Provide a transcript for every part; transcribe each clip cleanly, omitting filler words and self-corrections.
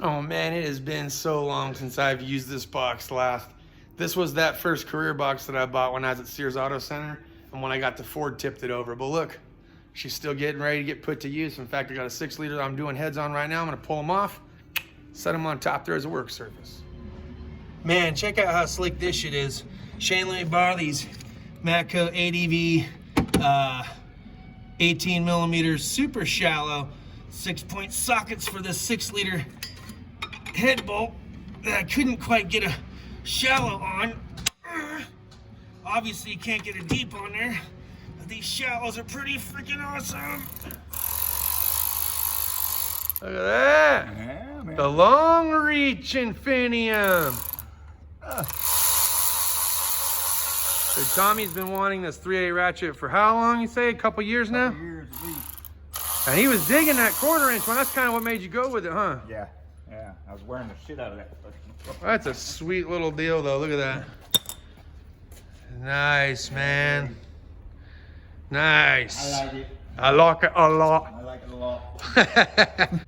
Oh man, it has been so long since I've used this box last. This was that first career box that I bought when I was at Sears Auto Center, and when I got to Ford, tipped it over. But look, she's still getting ready to get put to use. In fact, I got a 6-liter that I'm doing heads on right now. I'm gonna pull them off, set them on top there as a work surface. Man, check out how slick this shit is. Shane, let me borrow these Matco ADV 18 millimeters, super shallow 6-point sockets for this 6-liter head bolt that I couldn't quite get a shallow on. Obviously you can't get a deep on there, but these shallows are pretty freaking awesome. Look at that. Yeah, man. The long reach Infinium. So Tommy's been wanting this 3/8 ratchet for how long, you say? A couple years now? Couple years at least. And he was digging that 1/4 inch one. That's kind of what made you go with it, huh? Yeah, yeah. I was wearing the shit out of that. That's a sweet little deal, though. Look at that. Nice, man. Nice. I like it. I like it a lot. I like it a lot.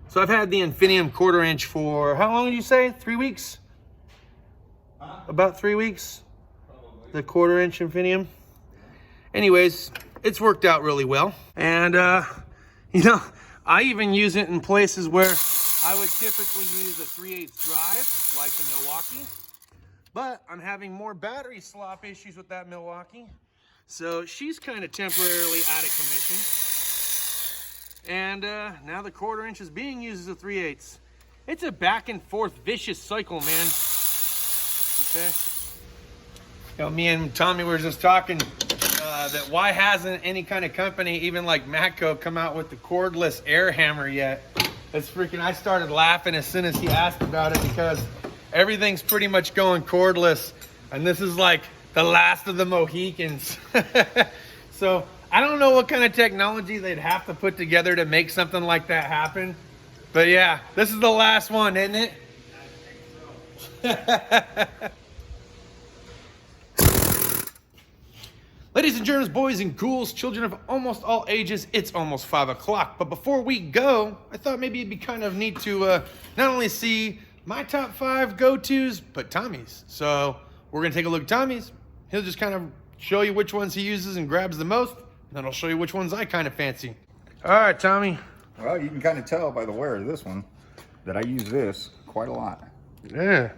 So I've had the Infinium 1/4 inch for, how long did you say? 3 weeks? Huh? About 3 weeks? The 1/4 inch Infinium. Anyways, it's worked out really well. And, you know, I even use it in places where I would typically use a 3/8 drive, like the Milwaukee. But I'm having more battery slop issues with that Milwaukee. So she's kind of temporarily out of commission. And now the 1/4 inch is being used as a 3/8. It's a back and forth vicious cycle, man. Okay. You know, me and Tommy were just talking that why hasn't any kind of company, even like Matco, come out with the Cordless Air Hammer yet? It's freaking, I started laughing as soon as he asked about it because everything's pretty much going cordless. And this is like the last of the Mohicans. So I don't know what kind of technology they'd have to put together to make something like that happen. But yeah, this is the last one, isn't it? Ladies and germs, boys and ghouls, children of almost all ages, it's almost 5 o'clock. But before we go, I thought maybe it'd be kind of neat to not only see my top 5 go-tos, but Tommy's. So we're gonna take a look at Tommy's. He'll just kind of show you which ones he uses and grabs the most. Then I'll show you which ones I kind of fancy. All right, Tommy. Well, you can kind of tell by the wear of this one that I use this quite a lot. Yeah.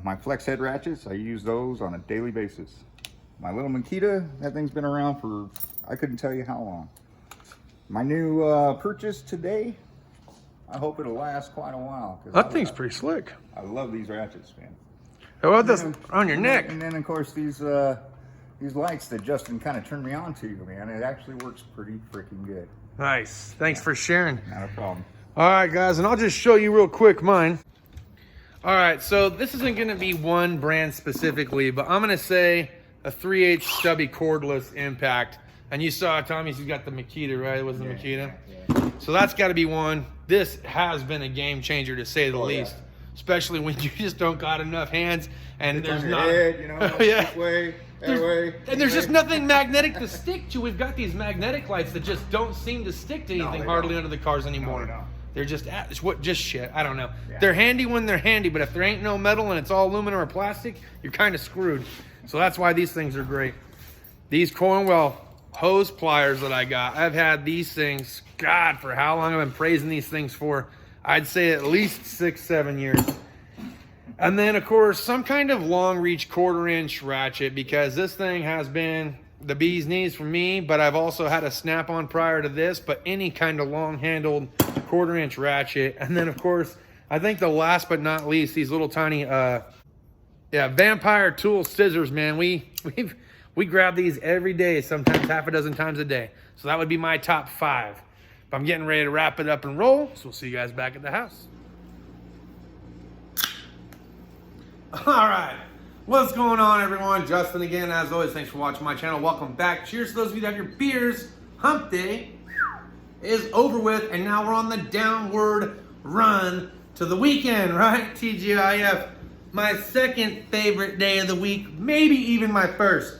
My flex head ratchets, I use those on a daily basis. My little Makita, that thing's been around for, I couldn't tell you how long. My new purchase today, I hope it'll last quite a while. That thing's pretty slick. I love these ratchets, man. How about this on your neck? And then of course these lights that Justin kind of turned me on to, man, it actually works pretty freaking good. Nice. Thanks for sharing. Not a problem. All right, guys, and I'll just show you real quick mine. All right, so this isn't going to be one brand specifically, but I'm going to say a 3/8 stubby cordless Impact. And you saw Tommy's, he's got the Makita, right? It was the Makita. Yeah. So that's got to be one. This has been a game changer, to say the least. Yeah. Especially when you just don't got enough hands and there's not. Head, you know, this way, that way. And there's just nothing magnetic to stick to. We've got these magnetic lights that just don't seem to stick to anything hardly under the cars anymore. No, they're just shit. I don't know. Yeah. They're handy when they're handy, but if there ain't no metal and it's all aluminum or plastic, you're kind of screwed. So that's why these things are great. These Cornwell hose pliers that I got, I've had these things, God, for how long I've been praising these things for? I'd say at least 6-7 years. And then of course, some kind of long reach 1/4 inch ratchet, because this thing has been the bee's knees for me, but I've also had a Snap-on prior to this, but any kind of long handled 1/4 inch ratchet. And then of course, I think the last but not least, these little tiny, Vampire tool scissors, man. We grab these every day, sometimes half a dozen times a day. So that would be my top 5. But I'm getting ready to wrap it up and roll, so we'll see you guys back at the house. All right, what's going on, everyone? Justin again, as always. Thanks for watching my channel. Welcome back. Cheers to those of you that have your beers. Hump day is over with, and now we're on the downward run to the weekend, right? TGIF. My second favorite day of the week, maybe even my first.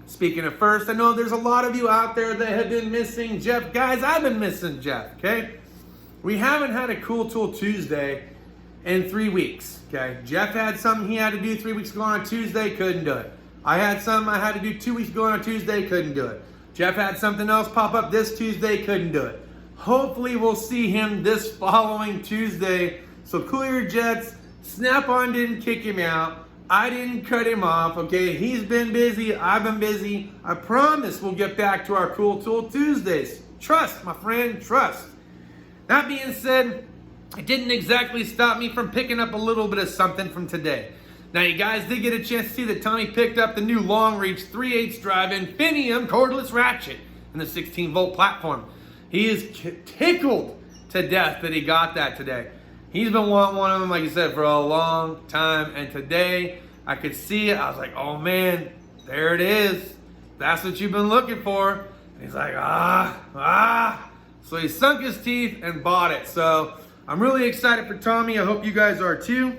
Speaking of first, I know there's a lot of you out there that have been missing Jeff. Guys, I've been missing Jeff, okay? we haven't had a Cool Tool Tuesday in 3 weeks, okay? Jeff had something he had to do 3 weeks ago on a Tuesday, couldn't do it. I had something I had to do 2 weeks ago on a Tuesday, couldn't do it. Jeff had something else pop up this Tuesday, couldn't do it. Hopefully we'll see him this following Tuesday. So cool your jets. Snap-on didn't kick him out. I didn't cut him off, okay? He's been busy, I've been busy. I promise we'll get back to our Cool Tool Tuesdays. Trust, my friend, trust. That being said, it didn't exactly stop me from picking up a little bit of something from today. Now, you guys did get a chance to see that Tommy picked up the new long reach 3/8 drive Infinium cordless ratchet in the 16-volt platform. He is tickled to death that he got that today. He's been wanting one of them, like I said, for a long time. And today, I could see it. I was like, oh man, there it is. That's what you've been looking for. And he's like, So he sunk his teeth and bought it. So I'm really excited for Tommy. I hope you guys are too.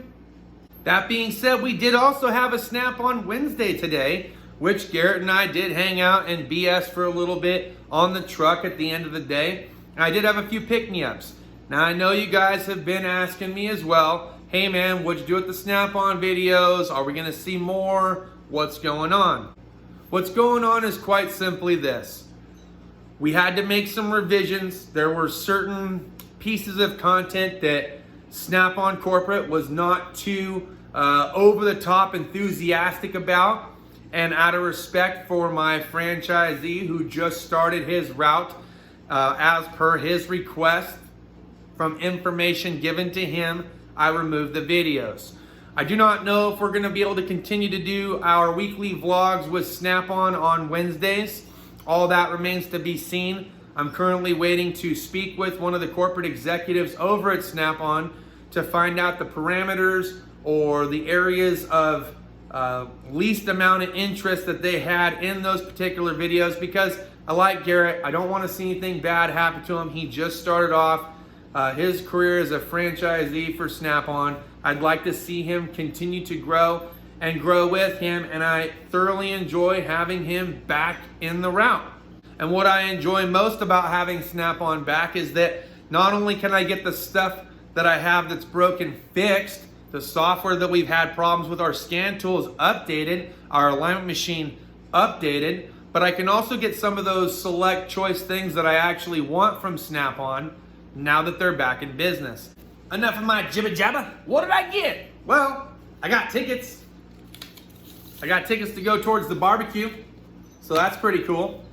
That being said, we did also have a Snap-on Wednesday today, which Garrett and I did hang out and BS for a little bit on the truck at the end of the day. And I did have a few pick-me-ups. Now, I know you guys have been asking me as well, hey man, what'd you do with the Snap-on videos? Are we gonna see more? What's going on? What's going on is quite simply this. We had to make some revisions. There were certain pieces of content that Snap-on Corporate was not too over-the-top enthusiastic about. And out of respect for my franchisee who just started his route as per his request from information given to him, I removed the videos. I do not know if we're going to be able to continue to do our weekly vlogs with Snap-on on Wednesdays. All that remains to be seen. I'm currently waiting to speak with one of the corporate executives over at Snap-on to find out the parameters or the areas of least amount of interest that they had in those particular videos, because I like Garrett. I don't want to see anything bad happen to him. He just started off his career as a franchisee for Snap-on. I'd like to see him continue to grow and grow with him, and I thoroughly enjoy having him back in the route. And what I enjoy most about having Snap-on back is that not only can I get the stuff that I have that's broken fixed, the software that we've had problems with our scan tools updated, our alignment machine updated, but I can also get some of those select choice things that I actually want from Snap-on now that they're back in business. Enough of my jibba jabba. What did I get? Well, I got tickets. I got tickets to go towards the barbecue, so that's pretty cool.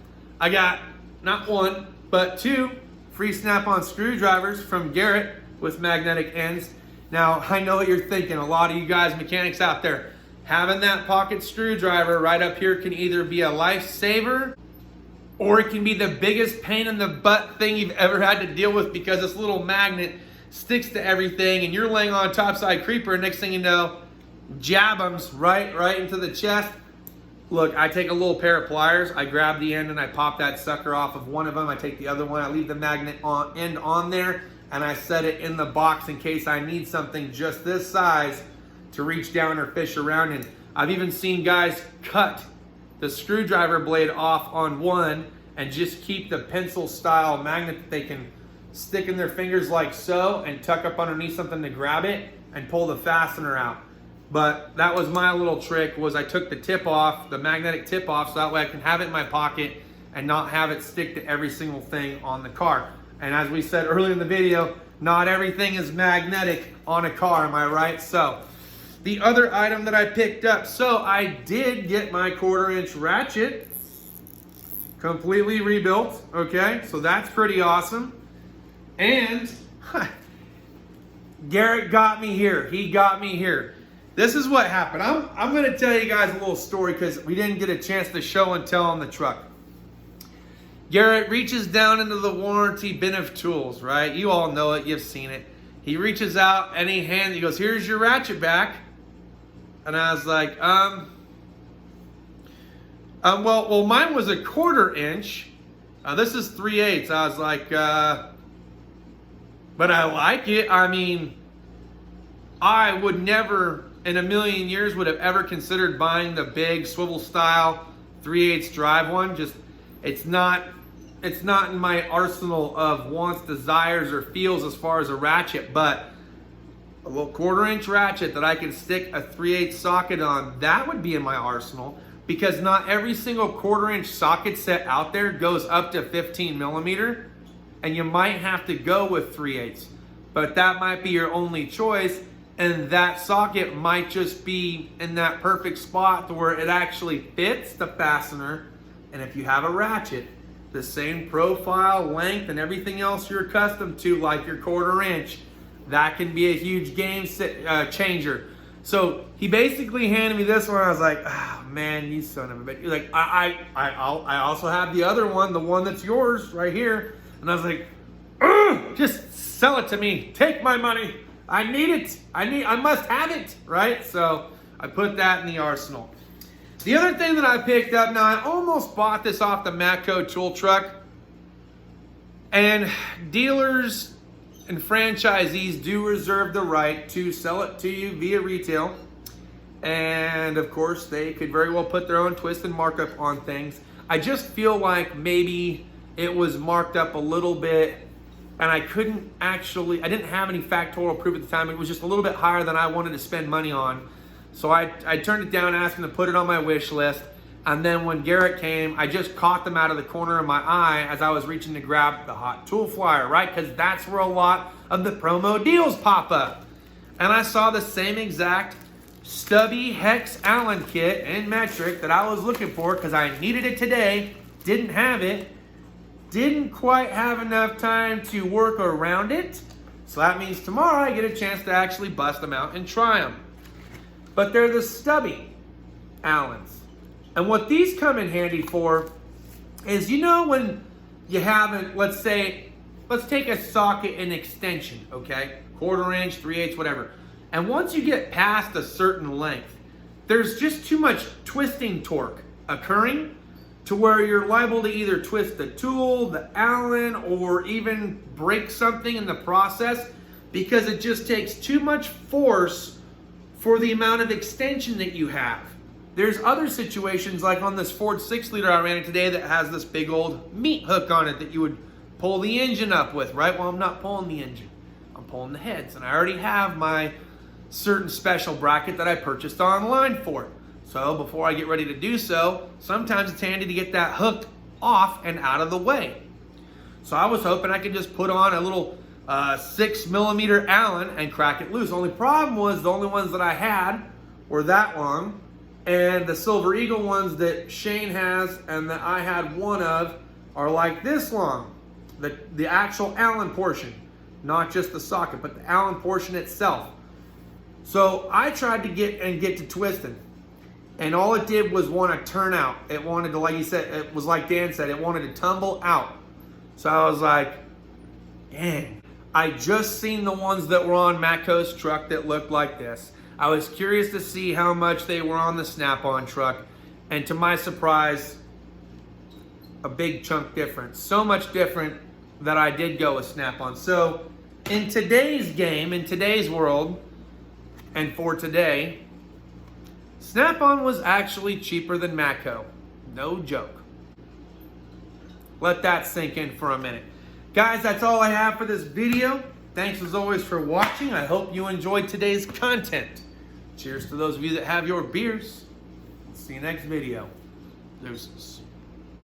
I got not one, but 2 free Snap-on screwdrivers from Garrett with magnetic ends. Now, I know what you're thinking. A lot of you guys, mechanics out there, having that pocket screwdriver right up here can either be a lifesaver or it can be the biggest pain in the butt thing you've ever had to deal with, because this little magnet sticks to everything and you're laying on a topside creeper and next thing you know, jab-ums right into the chest. Look, I take a little pair of pliers, I grab the end and I pop that sucker off of one of them. I take the other one, I leave the magnet end on there, and I set it in the box in case I need something just this size to reach down or fish around in. I've even seen guys cut the screwdriver blade off on one and just keep the pencil style magnet that they can stick in their fingers like so and tuck up underneath something to grab it and pull the fastener out. But that was my little trick, was I took the tip off, the magnetic tip off, so that way I can have it in my pocket and not have it stick to every single thing on the car. And as we said earlier in the video, not everything is magnetic on a car, am I right? So, the other item that I picked up, so I did get my 1/4" ratchet completely rebuilt, okay? So that's pretty awesome. And Garrett got me here, he got me here. This is what happened. I'm gonna tell you guys a little story because we didn't get a chance to show and tell on the truck. Garrett reaches down into the warranty bin of tools, right? You all know it, you've seen it. He reaches out and he goes, here's your ratchet back. And I was like, well, mine was a 1/4". This is 3/8. I was like, but I like it. I mean, I would never in a million years would have ever considered buying the big swivel style 3/8 drive one. Just, it's not it's not in my arsenal of wants, desires, or feels as far as a ratchet, but a little 1/4" ratchet that I can stick a 3/8 socket on, that would be in my arsenal, because not every single 1/4" socket set out there goes up to 15mm, and you might have to go with 3/8, but that might be your only choice, and that socket might just be in that perfect spot to where it actually fits the fastener. And if you have a ratchet, the same profile, length, and everything else you're accustomed to, like your 1/4", that can be a huge game changer. So he basically handed me this one. I was like, oh man, you son of a bitch. He's like, I also have the other one, the one that's yours right here. And I was like, just sell it to me. Take my money. I need it. I must have it, right? So I put that in the arsenal. The other thing that I picked up, now I almost bought this off the Matco tool truck, and dealers and franchisees do reserve the right to sell it to you via retail. And of course, they could very well put their own twist and markup on things. I just feel like maybe it was marked up a little bit, and I didn't have any factorial proof at the time. It was just a little bit higher than I wanted to spend money on. So I turned it down, asked him to put it on my wish list. And then when Garrett came, I just caught them out of the corner of my eye as I was reaching to grab the hot tool flyer, right? Because that's where a lot of the promo deals pop up. And I saw the same exact stubby hex Allen kit in metric that I was looking for because I needed it today, didn't have it, didn't quite have enough time to work around it. So that means tomorrow I get a chance to actually bust them out and try them. But they're the stubby Allens. And what these come in handy for is, you know, when you haven't, let's take a socket and extension, okay? 1/4", 3/8, whatever. And once you get past a certain length, there's just too much twisting torque occurring to where you're liable to either twist the tool, the Allen, or even break something in the process because it just takes too much force for the amount of extension that you have. There's other situations like on this Ford 6-liter I ran it today that has this big old meat hook on it that you would pull the engine up with, right? Well, I'm not pulling the engine. I'm pulling the heads, and I already have my certain special bracket that I purchased online for it. So before I get ready to do so, sometimes it's handy to get that hook off and out of the way. So I was hoping I could just put on a little 6mm Allen and crack it loose. Only problem was the only ones that I had were that long, and the Silver Eagle ones that Shane has and that I had one of are like this long. The actual Allen portion, not just the socket, but the Allen portion itself. So I tried to get to twisting, and all it did was want to turn out. It wanted to, like you said, it was like Dan said, it wanted to tumble out. So I was like, dang, I just seen the ones that were on Matco's truck that looked like this. I was curious to see how much they were on the Snap-on truck, and to my surprise, a big chunk different. So much different that I did go with Snap-on. So in today's game, in today's world, and for today, Snap-on was actually cheaper than Matco. No joke. Let that sink in for a minute. Guys, that's all I have for this video. Thanks as always for watching. I hope you enjoyed today's content. Cheers to those of you that have your beers. See you next video. Deuces.